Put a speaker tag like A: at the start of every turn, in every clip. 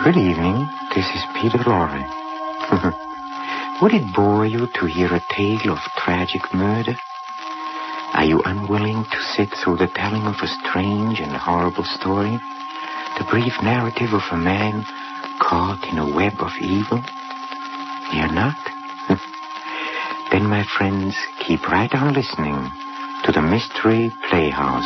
A: Good evening. This is Peter Lorre. Would it bore you to hear a tale of tragic murder? Are you unwilling to sit through the telling of a strange and horrible story? The brief narrative of a man caught in a web of evil? You're not? Then, my friends, keep right on listening to the Mystery Playhouse.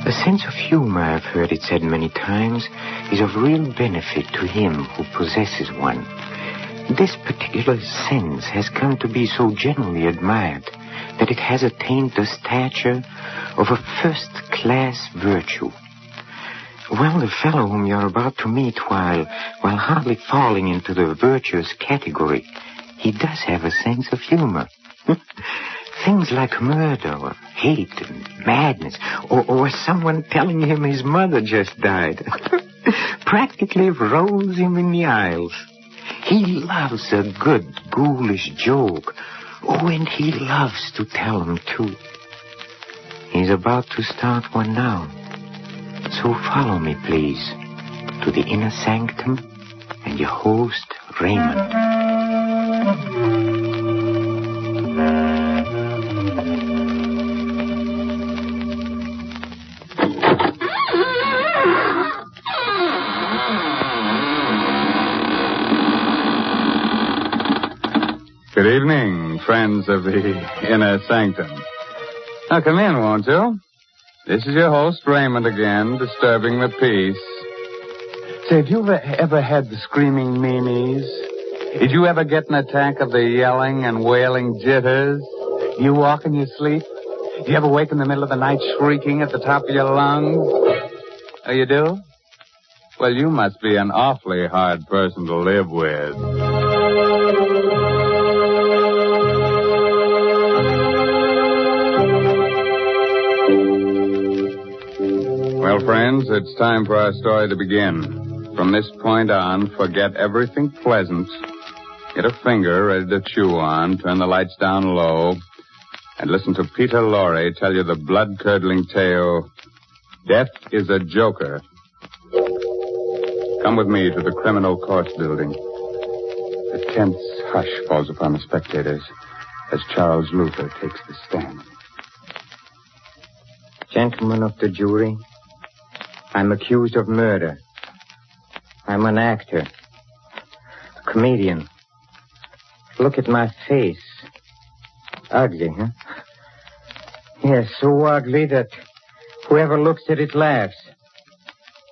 A: A sense of humor, I've heard it said many times, is of real benefit to him who possesses one. This particular sense has come to be so generally admired that it has attained the stature of a first-class virtue. Well, the fellow whom you're about to meet, while hardly falling into the virtuous category, he does have a sense of humor. Things like murder or hate and madness, or someone telling him his mother just died, practically rolls him in the aisles. He loves a good, ghoulish joke. Oh, and he loves to tell them, too. He's about to start one now. So follow me, please, to the inner sanctum and your host, Raymond.
B: Good evening, friends of the Inner Sanctum. Now, come in, won't you? This is your host, Raymond, again, disturbing the peace. Say, have you ever had the screaming meanies? Did you ever get an attack of the yelling and wailing jitters? You walk in your sleep? Do you ever wake in the middle of the night shrieking at the top of your lungs? Oh, you do? Well, you must be an awfully hard person to live with. Well, friends, it's time for our story to begin. From this point on, forget everything pleasant. Get a finger ready to chew on, turn the lights down low, and listen to Peter Lorre tell you the blood-curdling tale, Death is a Joker. Come with me to the Criminal Courts Building. A tense hush falls upon the spectators as Charles Luther takes the stand.
A: Gentlemen of the jury, I'm accused of murder. I'm an actor, a comedian. Look at my face. Ugly, huh? Yes, so ugly that whoever looks at it laughs.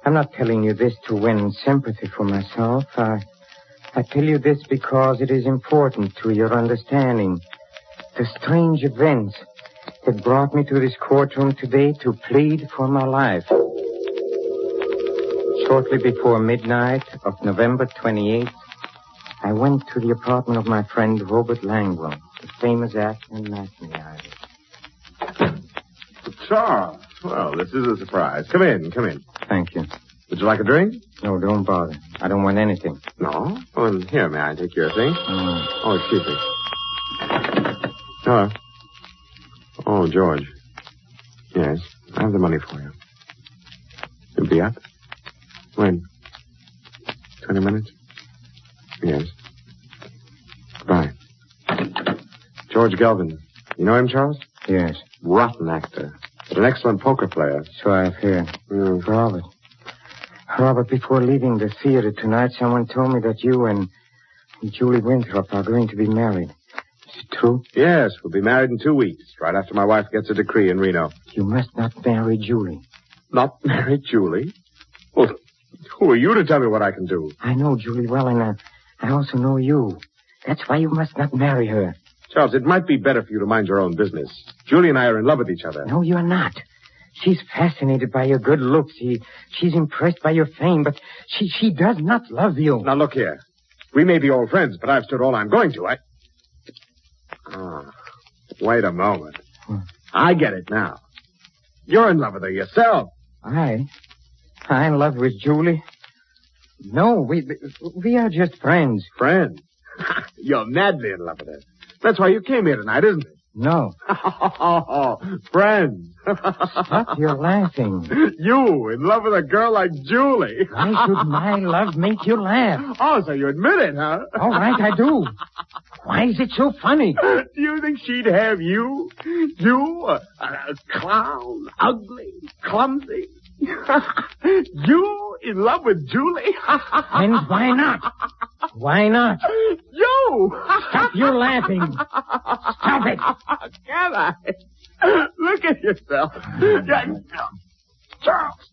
A: I'm not telling you this to win sympathy for myself. I tell you this because it is important to your understanding the strange events that brought me to this courtroom today to plead for my life. Shortly before midnight of November 28th, I went to the apartment of my friend Robert Langwell, the famous actor and matinee artist.
C: Charles, well, this is a surprise. Come in.
A: Thank you.
C: Would you like a drink?
A: No, don't bother. I don't want anything.
C: No? Well, here, may I take your thing? Oh, excuse me. Hello. Oh, George. Yes, I have the money for you. You'll be up? When? 20 minutes? Yes. Goodbye. George Galvin. You know him, Charles?
A: Yes.
C: Rotten actor. But an excellent poker player.
A: So I've heard. Robert, before leaving the theater tonight, someone told me that you and Julie Winthrop are going to be married. Is it true?
C: Yes, we'll be married in 2 weeks, right after my wife gets a decree in Reno.
A: You must not marry Julie.
C: Not marry Julie? Well, who are you to tell me what I can do?
A: I know Julie well, and I also know you. That's why you must not marry her.
C: Charles, it might be better for you to mind your own business. Julie and I are in love with each other.
A: No, you're not. She's fascinated by your good looks. She's impressed by your fame, but she does not love you.
C: Now, look here. We may be old friends, but I've stood all I'm going to. Wait a moment. I get it now. You're in love with her yourself.
A: I
D: I'm in love with Julie. No, we are just friends.
C: Friends? You're madly in love with her. That's why you came here tonight, isn't it?
D: No.
C: Friends.
D: Stop your laughing.
C: You in love with a girl like Julie.
D: Why should my love make you laugh?
C: Oh, so you admit it, huh?
D: All right, I do. Why is it so funny?
C: Do you think she'd have you? You, a clown, ugly, clumsy. You in love with Julie?
D: And why not? Why not?
C: You!
D: Stop your laughing. Stop it.
C: Can I? Look at yourself. Charles,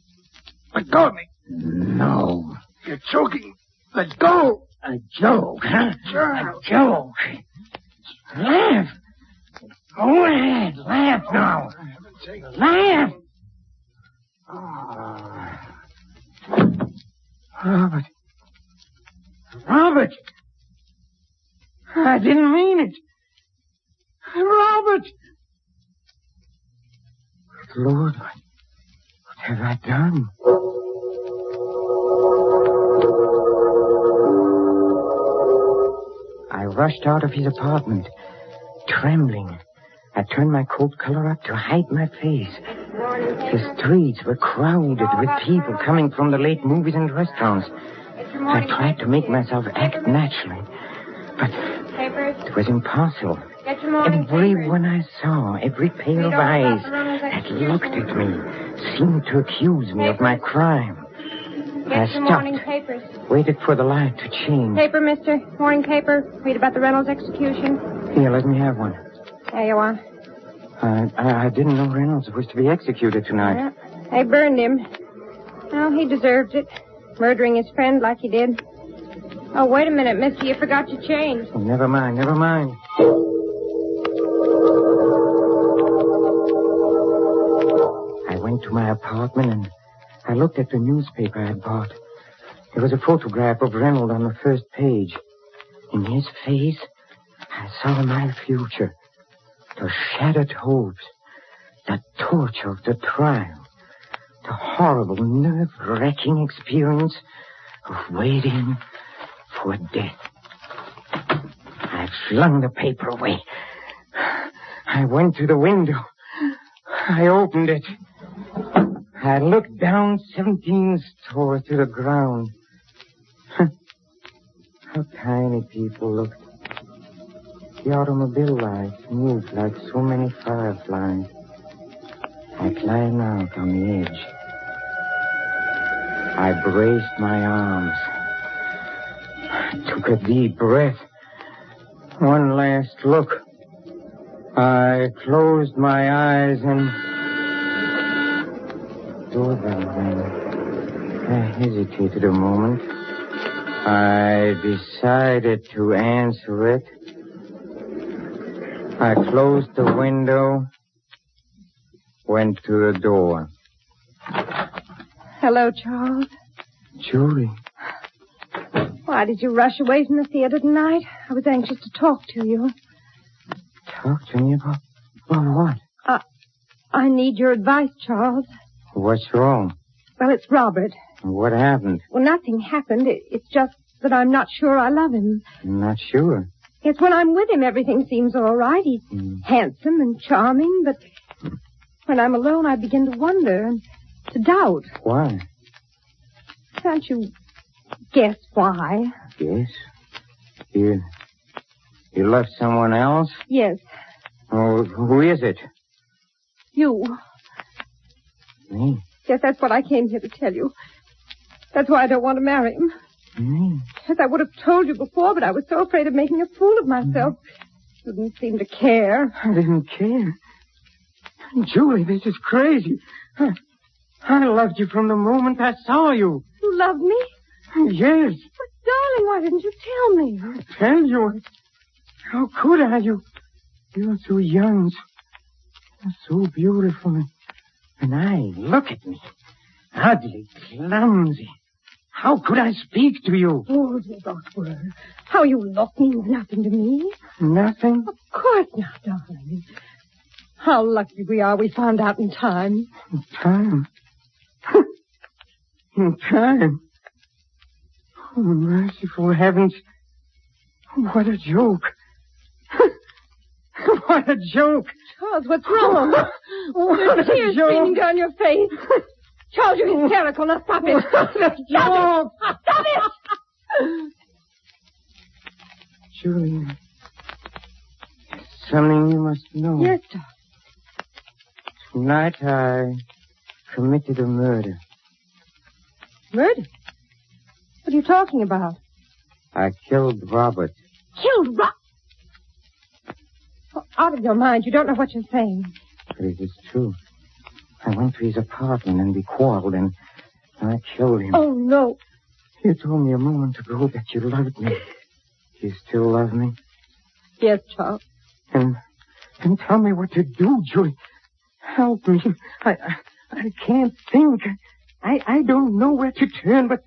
C: let go of me.
D: No.
C: You're choking. Let go.
D: A joke, huh?
C: Charles.
D: A joke. Laugh. Go ahead. Laugh now. Laugh. Robert. Robert. I didn't mean it. Robert. Lord, what have I done? I rushed out of his apartment, trembling. I turned my coat collar up to hide my face. The streets were crowded with people coming from the late movies and restaurants. I tried to make myself act naturally, but it was impossible. Everyone I saw, every pair of eyes that looked at me, seemed to accuse me of my crime. I stopped, waited for the light to change.
E: Paper, mister. Morning paper. Read about the Reynolds execution.
D: Here, let me have one.
E: There you are.
D: I didn't know Reynolds was to be executed tonight.
E: Yeah, they burned him. Well, he deserved it. Murdering his friend like he did. Oh, wait a minute, mister. You forgot your change.
D: Oh, never mind. I went to my apartment and I looked at the newspaper I had bought. There was a photograph of Reynolds on the first page. In his face, I saw my future. The shattered hopes, the torture of the trial, the horrible, nerve-wracking experience of waiting for death. I flung the paper away. I went to the window. I opened it. I looked down 17 stories to the ground. How tiny people looked. The automobile lights moved like so many fireflies. I climbed out on the edge. I braced my arms. I took a deep breath. One last look. I closed my eyes and... Doorbell rang. I hesitated a moment. I decided to answer it. I closed the window, went to the door.
E: Hello, Charles.
D: Julie.
E: Why did you rush away from the theater tonight? I was anxious to talk to you.
D: Talk to me about what?
E: I need your advice, Charles.
D: What's wrong?
E: Well, it's Robert.
D: What happened?
E: Well, nothing happened. It's just that I'm not sure I love him.
D: Not sure.
E: Yes, when I'm with him, everything seems all right. He's handsome and charming, but when I'm alone, I begin to wonder and to doubt.
D: Why?
E: Can't you guess why?
D: Guess? You love someone else?
E: Yes.
D: Oh, who is it?
E: You.
D: Me?
E: Yes, that's what I came here to tell you. That's why I don't want to marry him.
D: Me?
E: Yes, I would have told you before, but I was so afraid of making a fool of myself. You didn't seem to care.
D: I didn't care. Julie, this is crazy. I loved you from the moment I saw you.
E: You love me?
D: Yes.
E: But, darling, why didn't you tell me?
D: Tell you? How could I? You're so young, so beautiful. And I, look at me. Ugly, clumsy. How could I speak to you?
E: Oh, those words. How you look means nothing to me.
D: Nothing?
E: Of course not, darling. How lucky we are we found out in time.
D: Time? In time. Oh, merciful heavens. What a joke. What a joke.
E: Charles, what's wrong? There's tears streaming down your face. Charles, you're hysterical. Now stop it.
D: What a joke.
E: Stop it.
D: Julie, there's something you must know.
E: Yes, Charles.
D: Tonight I committed a murder.
E: Murder? What are you talking about?
D: I killed Robert.
E: Killed Rob? Oh, out of your mind. You don't know what you're saying.
D: But it is true. I went to his apartment and we quarreled and I killed him.
E: Oh, no.
D: You told me a moment ago that you loved me. Do you still love me?
E: Yes, Charles.
D: And tell me what to do, Julie. Help me. I can't think. I don't know where to turn, but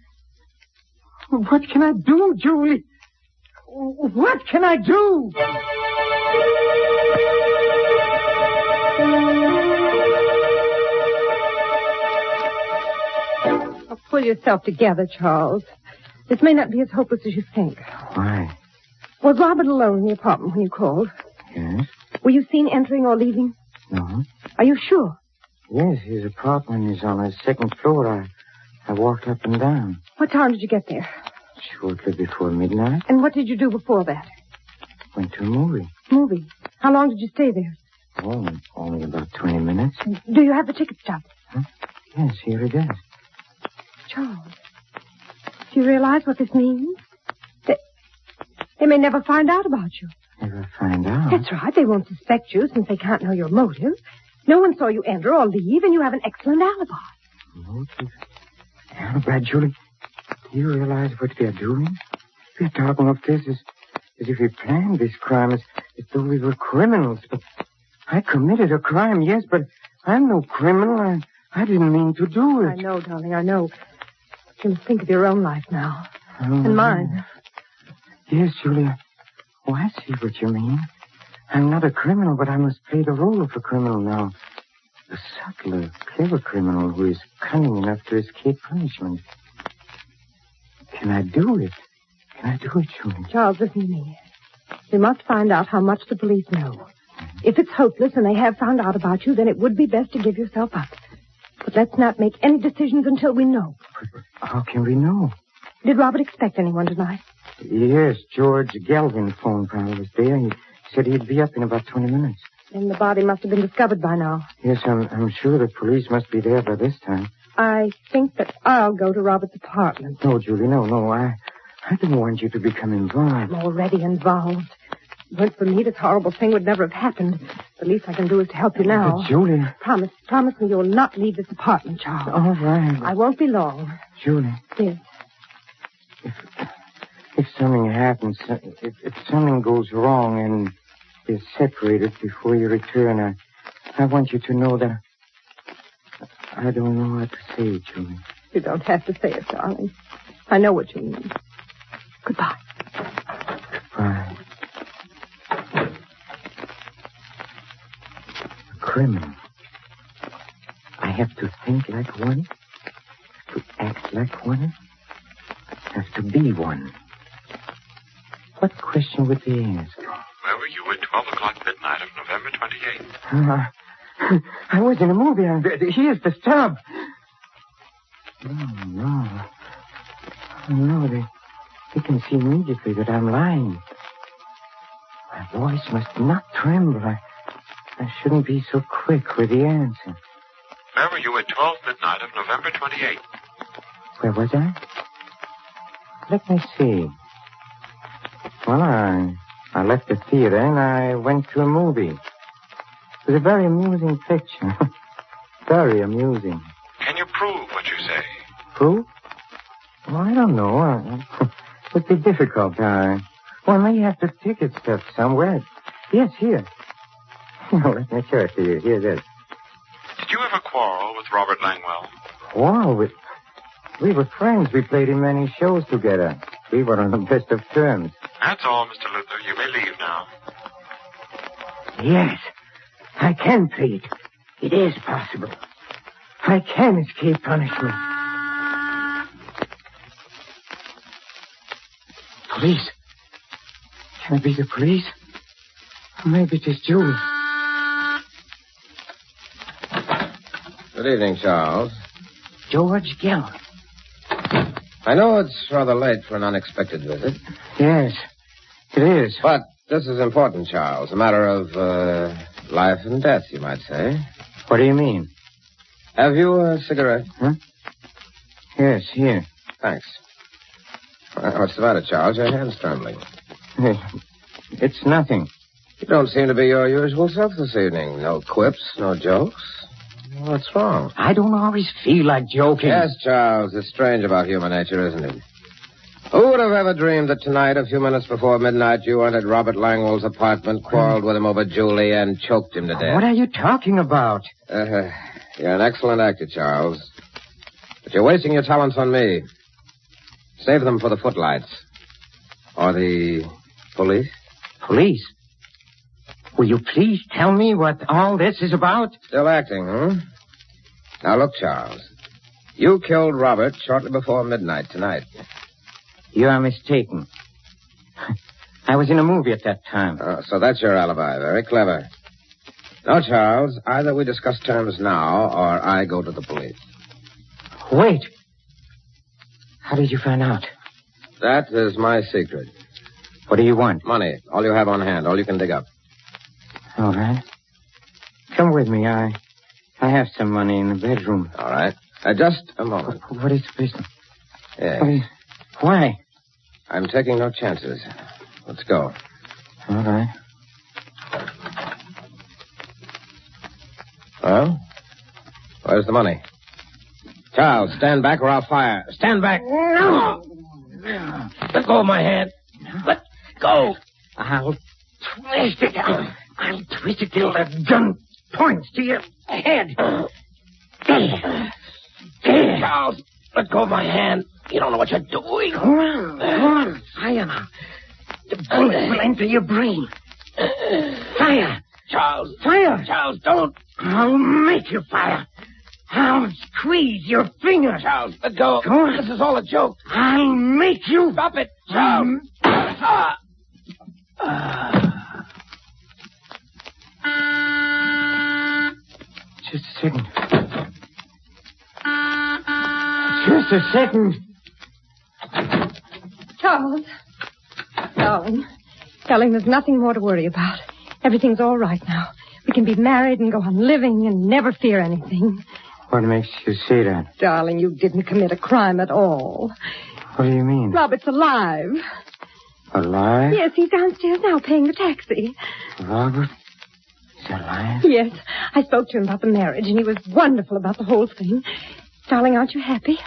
D: what can I do, Julie? What can I do?
E: Now, pull yourself together, Charles. This may not be as hopeless as you think.
D: Why?
E: Was Robert alone in the apartment when you called?
D: Yes.
E: Were you seen entering or leaving?
D: No.
E: Are you sure?
D: Yes, his apartment is on the second floor. I walked up and down.
E: What time did you get there?
D: Shortly before midnight.
E: And what did you do before that?
D: Went to a movie.
E: Movie. How long did you stay there?
D: Oh, only about 20 minutes.
E: Do you have the ticket stub?
D: Huh? Yes, here it is.
E: Charles, do you realize what this means? They may never find out about you.
D: Never find out?
E: That's right. They won't suspect you since they can't know your motive. No one saw you enter or leave, and you have an excellent alibi.
D: Motive? Alibi, Julie? Do you realize what we are doing? We are talking of this as if we planned this crime, as though we were criminals. But I committed a crime, yes, but I'm no criminal. I didn't mean to do it.
E: I know, darling, I know. You must think of your own life now.
D: Oh,
E: and mine.
D: Yes, Julia. Oh, I see what you mean. I'm not a criminal, but I must play the role of a criminal now. A subtler, clever criminal who is cunning enough to escape punishment. Can I do it? Can I do it, Julie?
E: Charles, listen to me. We must find out how much the police know. If it's hopeless and they have found out about you, then it would be best to give yourself up. But let's not make any decisions until we know.
D: But how can we know?
E: Did Robert expect anyone tonight?
D: Yes, George Galvin phoned while I was there. He said he'd be up in about 20 minutes.
E: Then the body must have been discovered by now.
D: Yes, I'm sure the police must be there by this time.
E: I think that I'll go to Robert's apartment.
D: No, Julie, no. I didn't want you to become involved.
E: I'm already involved. If it weren't for me, this horrible thing would never have happened. The least I can do is to help you now.
D: But, Julie...
E: Promise me you'll not leave this apartment, Charles.
D: All right.
E: I won't be long.
D: Julie.
E: Yes.
D: If something happens, if something goes wrong and we're separated before you return, I want you to know that I don't know what to say, Julie.
E: You don't have to say it, darling. I know what you mean. Goodbye.
D: Goodbye. A criminal. I have to think like one, to act like one, have to be one. What question would they ask?
F: Where were you at 12 o'clock midnight of November 28th?
D: I was in a movie. Here's the stub. No. No, they can see immediately that I'm lying. My voice must not tremble. I shouldn't be so quick with the answer.
F: Where were you at 12 midnight of November 28th?
D: Where was I? Let me see. Well, I left the theater and I went to a movie. It was a very amusing picture. Very amusing.
F: Can you prove what you say?
D: Prove? Well, I don't know. It would be difficult. One may have the ticket stuff somewhere. Yes, here. Let me show it to you. Here it is.
F: Did you ever quarrel with Robert Langwell?
D: Quarrel? We were friends. We played in many shows together. We were on the best of terms.
F: That's all, Mr. Luther. You may leave now.
D: Yes, I can plead. It is possible. I can escape punishment. Police? Can it be the police? Or maybe it is Julie.
G: Good evening, Charles.
D: George Galvin.
G: I know it's rather late for an unexpected visit.
D: Yes, it is.
G: But this is important, Charles. A matter of life and death, you might say.
D: What do you mean?
G: Have you a cigarette?
D: Huh? Yes, here.
G: Thanks. What's the matter, Charles? Your hand's trembling.
D: It's nothing.
G: You don't seem to be your usual self this evening. No quips, no jokes. What's wrong?
D: I don't always feel like joking.
G: Yes, Charles. It's strange about human nature, isn't it? Who would have ever dreamed that tonight, a few minutes before midnight, you entered Robert Langwell's apartment, quarreled with him over Julie, and choked him to death?
D: What are you talking about?
G: You're an excellent actor, Charles. But you're wasting your talents on me. Save them for the footlights. Or the police.
D: Police? Will you please tell me what all this is about?
G: Still acting, huh? Now, look, Charles. You killed Robert shortly before midnight tonight.
D: You are mistaken. I was in a movie at that time.
G: Oh, so that's your alibi. Very clever. No, Charles. Either we discuss terms now, or I go to the police.
D: Wait. How did you find out?
G: That is my secret.
D: What do you want?
G: Money. All you have on hand. All you can dig up.
D: All right. Come with me. I have some money in the bedroom.
G: All right. Just a moment.
D: What is the business?
G: Yes.
D: Why?
G: I'm taking no chances. Let's go.
D: All right.
G: Well? Where's the money? Charles, stand back or I'll fire. Stand back.
D: No! Let go of my hand. Let go. I'll twist it. I'll twist it till the gun points to your head. There. Charles, let go of my hand. You don't know what you're doing. Go on. Fire now. The bullet will enter your brain. Fire. Charles. Fire. Charles, don't. I'll make you fire. I'll squeeze your finger. Charles, let go. Go on. This is all a joke. I'll make you. Stop it, Charles. Just a second. Just a second.
E: Charles. Darling, there's nothing more to worry about. Everything's all right now. We can be married and go on living and never fear anything.
D: What makes you say that?
E: Darling, you didn't commit a crime at all.
D: What do you mean?
E: Robert's alive.
D: Alive?
E: Yes, he's downstairs now paying the taxi.
D: Robert is alive?
E: Yes. I spoke to him about the marriage, and he was wonderful about the whole thing. Darling, aren't you happy?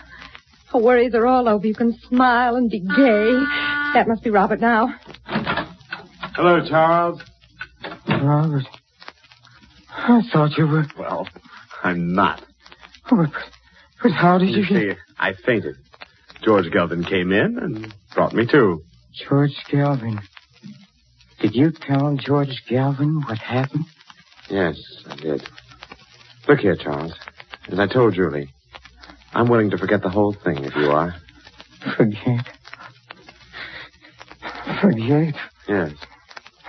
E: Our worries are all over. You can smile and be gay. That must be Robert now.
C: Hello, Charles.
D: Robert, I thought you were...
C: Well, I'm not.
D: But how did you
C: see, I fainted. George Galvin came in and brought me to.
D: George Galvin. Did you tell George Galvin what happened?
C: Yes, I did. Look here, Charles. As I told Julie, I'm willing to forget the whole thing if you are.
D: Forget? Forget?
C: Yes.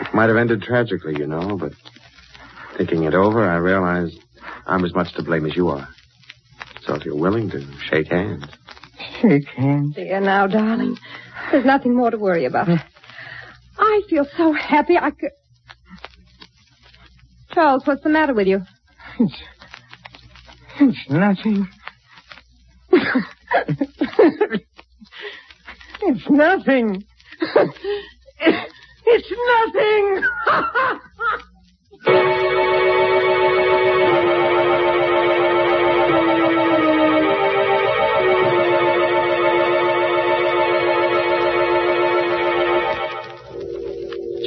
C: It might have ended tragically, you know, but thinking it over, I realized I'm as much to blame as you are. So if you're willing to shake hands.
D: Shake hands?
E: There now, darling. There's nothing more to worry about. I feel so happy I could... Charles, what's the matter with you?
D: It's nothing. It's nothing. It's nothing.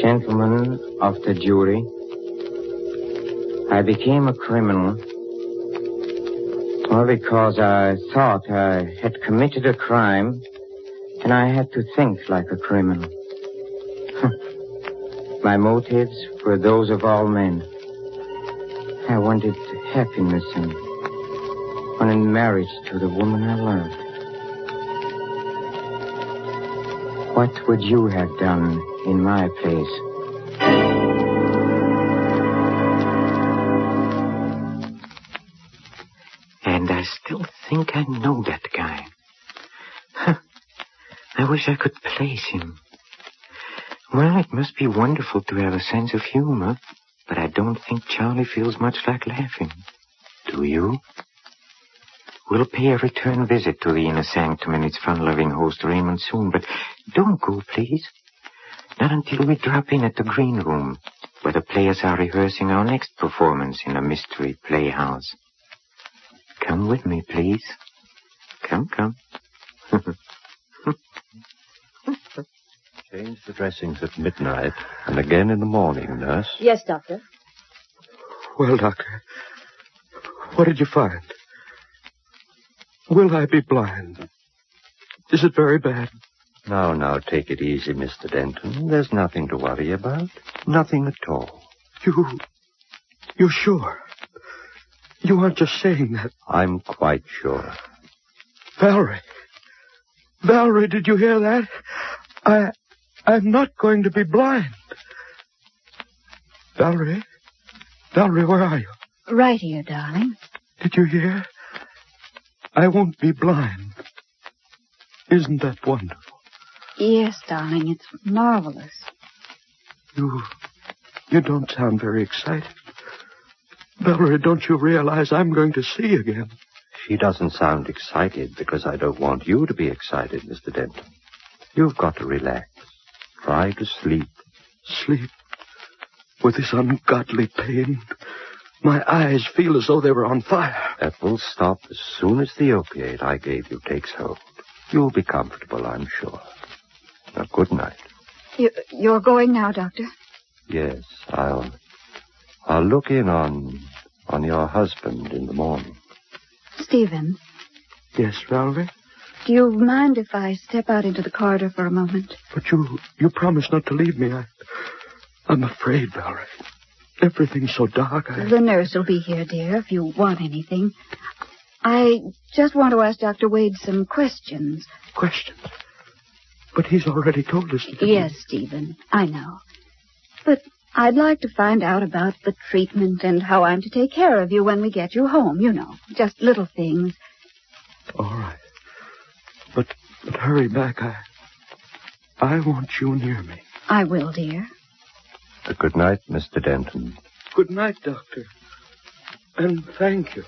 D: Gentlemen of the jury, I became a criminal only because I thought I had committed a crime and I had to think like a criminal. My motives were those of all men. I wanted happiness and wanted marriage to the woman I loved.
A: What would you have done in my place? And I still think I know that guy. I wish I could place him. Well, it must be wonderful to have a sense of humor, but I don't think Charlie feels much like laughing. Do you? We'll pay a return visit to the inner sanctum and its fun-loving host Raymond soon, but don't go, please. Not until we drop in at the green room, where the players are rehearsing our next performance in a mystery playhouse. Come with me, please. Come.
H: Change the dressings at midnight and again in the morning, nurse.
I: Yes, Doctor.
J: Well, Doctor, what did you find? Will I be blind? Is it very bad?
H: Now, take it easy, Mr. Denton. There's nothing to worry about. Nothing at all.
J: You're sure? You aren't just saying that.
H: I'm quite sure.
J: Valerie, did you hear that? I'm not going to be blind. Valerie, where are you?
I: Right here, darling.
J: Did you hear? I won't be blind. Isn't that wonderful?
I: Yes, darling, it's marvelous.
J: You don't sound very excited. Valerie, don't you realize I'm going to see again?
H: She doesn't sound excited because I don't want you to be excited, Mr. Denton. You've got to relax. Try to sleep.
J: Sleep? With this ungodly pain? My eyes feel as though they were on fire.
H: That will stop as soon as the opiate I gave you takes hold. You'll be comfortable, I'm sure. Now, good night.
I: You're going now, Doctor?
H: Yes, I'll look in on your husband in the morning.
I: Stephen?
J: Yes, Valerie?
I: Do you mind if I step out into the corridor for a moment?
J: But you promised not to leave me. I'm afraid, Valerie. Everything's so dark.
I: The nurse will be here, dear, if you want anything. I just want to ask Dr. Wade some questions.
J: Questions? But he's already told us.
I: Yes, Stephen, I know. But I'd like to find out about the treatment and how I'm to take care of you when we get you home, you know. Just little things.
J: All right. But hurry back. I want you near me.
I: I will, dear.
H: Good night, Mr. Denton.
J: Good night, Doctor. And thank you.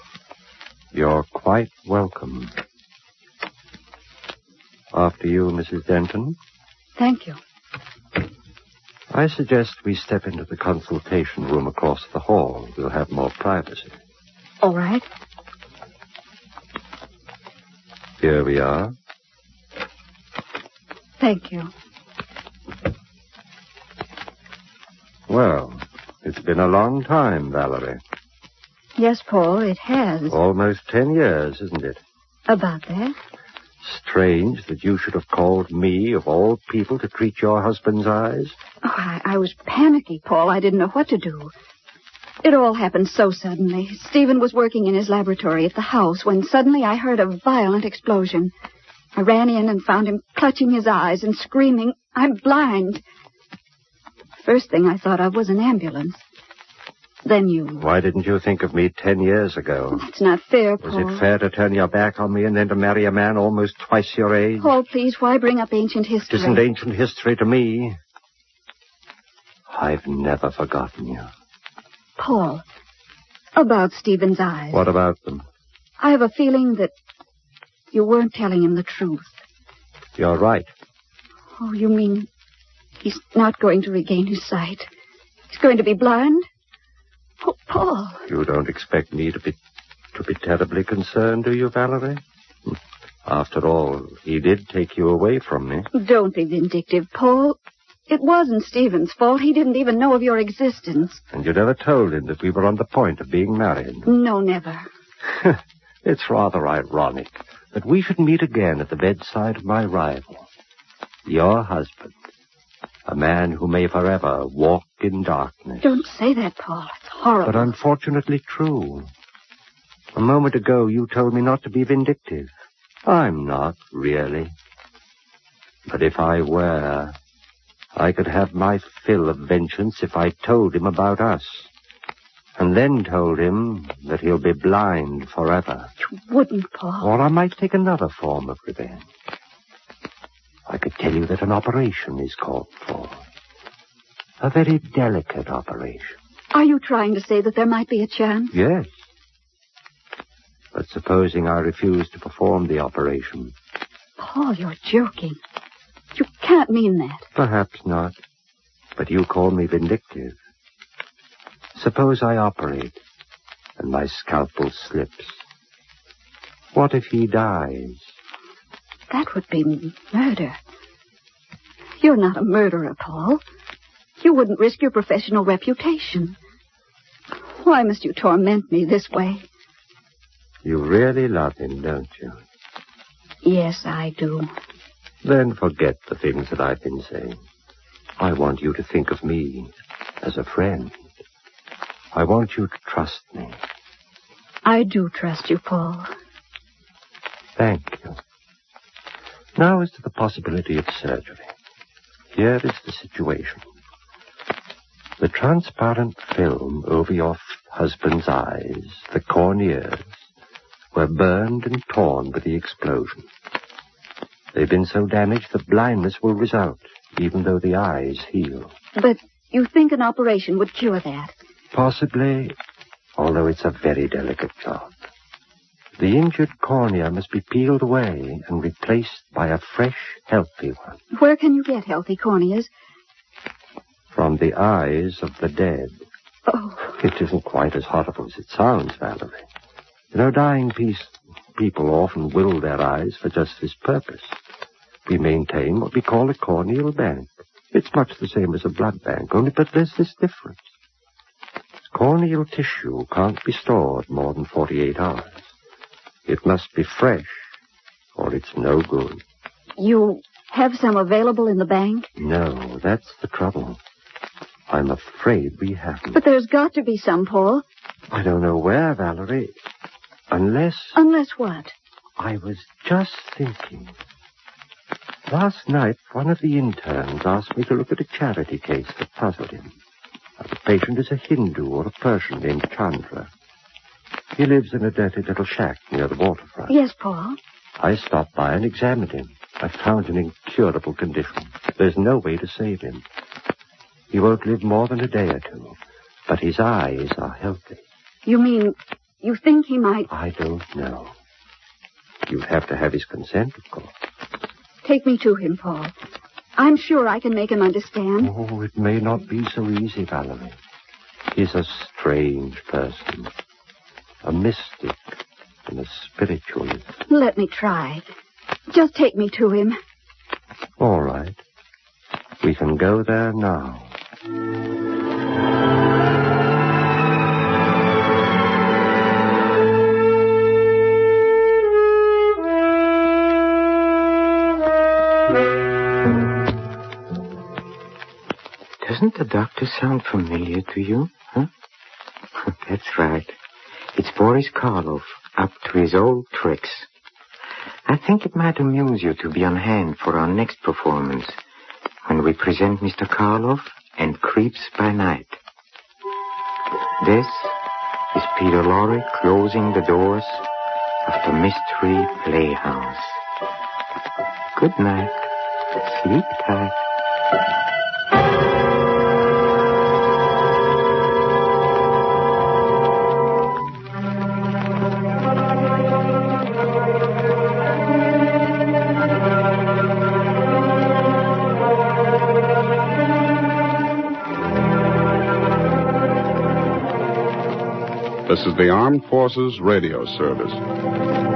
H: You're quite welcome. After you, Mrs. Denton.
I: Thank you.
H: I suggest we step into the consultation room across the hall. We'll have more privacy.
I: All right.
H: Here we are.
I: Thank you.
H: Well, it's been a long time, Valerie.
I: Yes, Paul, it has.
H: Almost 10 years, isn't it?
I: About that?
H: Strange that you should have called me, of all people, to treat your husband's eyes.
I: Oh, I was panicky, Paul. I didn't know what to do. It all happened so suddenly. Stephen was working in his laboratory at the house when suddenly I heard a violent explosion. I ran in and found him clutching his eyes and screaming, "I'm blind." First thing I thought of was an ambulance. Then you...
H: Why didn't you think of me 10 years ago?
I: That's not fair, Paul.
H: Was it fair to turn your back on me and then to marry a man almost twice your age?
I: Paul, please, why bring up ancient history?
H: It isn't ancient history to me. I've never forgotten you.
I: Paul, about Stephen's eyes.
H: What about them?
I: I have a feeling that you weren't telling him the truth.
H: You're right.
I: Oh, you mean he's not going to regain his sight? He's going to be blind? Oh, Paul.
H: You don't expect me to be terribly concerned, do you, Valerie? After all, he did take you away from me.
I: Don't be vindictive, Paul. It wasn't Stephen's fault. He didn't even know of your existence.
H: And you never told him that we were on the point of being married?
I: No, never.
H: It's rather ironic that we should meet again at the bedside of my rival, your husband, a man who may forever walk in darkness.
I: Don't say that, Paul. It's horrible.
H: But unfortunately true. A moment ago, you told me not to be vindictive. I'm not, really. But if I were, I could have my fill of vengeance if I told him about us. And then told him that he'll be blind forever.
I: You wouldn't, Paul.
H: Or I might take another form of revenge. I could tell you that an operation is called for. A very delicate operation.
I: Are you trying to say that there might be a chance?
H: Yes. But supposing I refuse to perform the operation?
I: Paul, you're joking. You can't mean that.
H: Perhaps not. But you call me vindictive. Suppose I operate and my scalpel slips. What if he dies?
I: That would be murder. You're not a murderer, Paul. You wouldn't risk your professional reputation. Why must you torment me this way?
H: You really love him, don't you?
I: Yes, I do.
H: Then forget the things that I've been saying. I want you to think of me as a friend. I want you to trust me.
I: I do trust you, Paul.
H: Thank you. Now as to the possibility of surgery. Here is the situation. The transparent film over your husband's eyes, the corneas, were burned and torn by the explosion. They've been so damaged that blindness will result, even though the eyes heal.
I: But you think an operation would cure that?
H: Possibly, although it's a very delicate job. The injured cornea must be peeled away and replaced by a fresh, healthy one.
I: Where can you get healthy corneas?
H: From the eyes of the dead.
I: Oh.
H: It isn't quite as horrible as it sounds, Valerie. You know, dying people often will their eyes for just this purpose. We maintain what we call a corneal bank. It's much the same as a blood bank, only but there's this difference. Corneal tissue can't be stored more than 48 hours. It must be fresh, or it's no good.
I: You have some available in the bank?
H: No, that's the trouble. I'm afraid we haven't.
I: But there's got to be some, Paul.
H: I don't know where, Valerie. Unless...
I: Unless what?
H: I was just thinking. Last night, one of the interns asked me to look at a charity case that puzzled him. The patient is a Hindu or a Persian named Chandra. He lives in a dirty little shack near the waterfront.
I: Yes, Paul.
H: I stopped by and examined him. I found an incurable condition. There's no way to save him. He won't live more than a day or two, but his eyes are healthy.
I: You mean you think he might...
H: I don't know. You'd have to have his consent, of course.
I: Take me to him, Paul. I'm sure I can make him understand.
H: Oh, it may not be so easy, Valerie. He's a strange person. A mystic and a spiritualist.
I: Let me try. Just take me to him.
H: All right. We can go there now.
A: Doesn't the doctor sound familiar to you, huh? That's right. It's Boris Karloff, up to his old tricks. I think it might amuse you to be on hand for our next performance, when we present Mr. Karloff and Creeps by Night. This is Peter Lorre closing the doors of the Mystery Playhouse. Good night. Sleep tight.
K: This is the Armed Forces Radio Service.